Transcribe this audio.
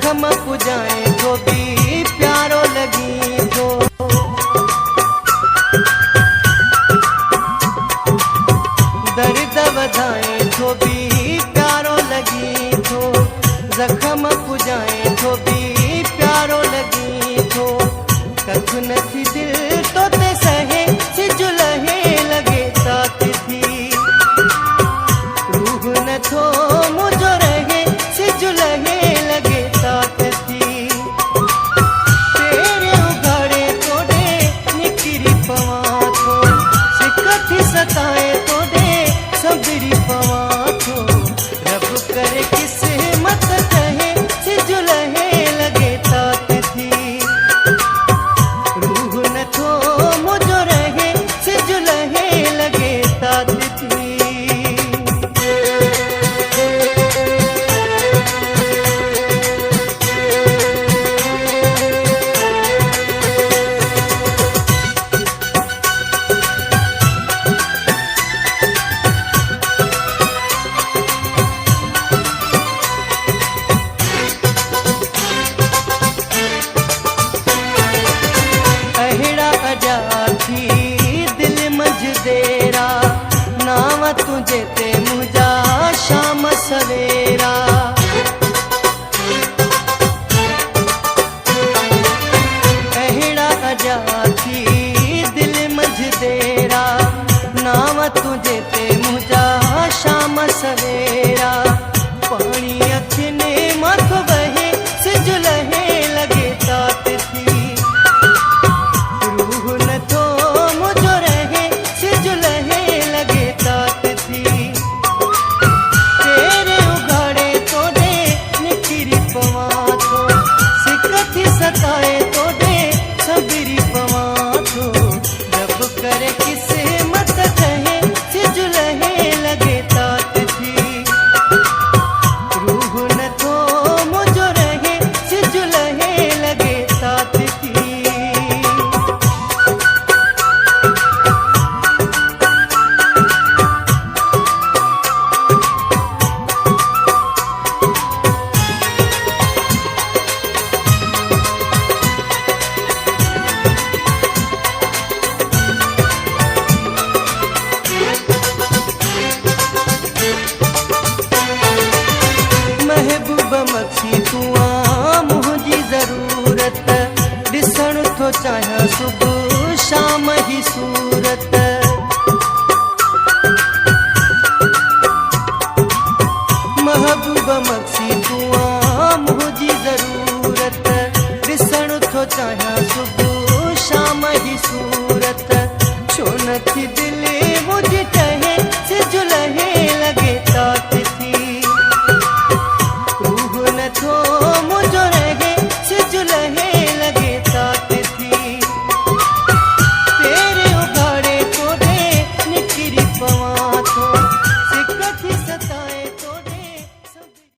जख्म पुजाए तो भी प्यारो लगी तो। दर्द वधाए तो भी प्यारो लगी तो। जख्म पुजाए तो भी प्यारो लगी तो। कख नथी दिल तो ते सहे सिजुलहे लगे तात थी। रूह न थो मुझो रहे सिजुलहे लगे तात थी। तेरे उघाड़े तोड़े निकिरी पवा थो। सिकथी सताए तोड़े सबरी पवा थो। रब करे किस्मत कहे सिजुलहे लगे तात थी। रूह न थो मुझो रहे सिजुलहे लगे तात थी। अहिड़ा अजा थी दिल मजदेरा। नाव तुझे ते मुझा शाम सवेरा। अहिड़ा अजा थी दिल मजदेरा। नाव तुझे ते मुझा शाम सवेरा। पानी अखिने मथ बहे सिजुलहे लगे तात थी। रूह न थो मुझो रहे सिजुलहे लगे तात थी। तेरे उघाड़े तोड़े निकिरी पवा थो। सिकथी सताए तोड़े सबरी पवा थो। रब करे किस्मत कहे सिजुलहे लगे तात थी। रूह न थो मुझो रहे सिजुलहे लगे तात थी। महबूब मक्सी तुआ मुझी जरूरत। ॾिसण थो चाहियां सुबुह शाम ही सूरत। महबूब मक्सी तुआ मुझी जरूरत। ॾिसण थो चाहियां सुबुह शाम ही सूरत। छो नथी दिल मुझी टहे सिजुलहे लगे तात थी। रूह न थो मुझो रहे सिजुलहे लगे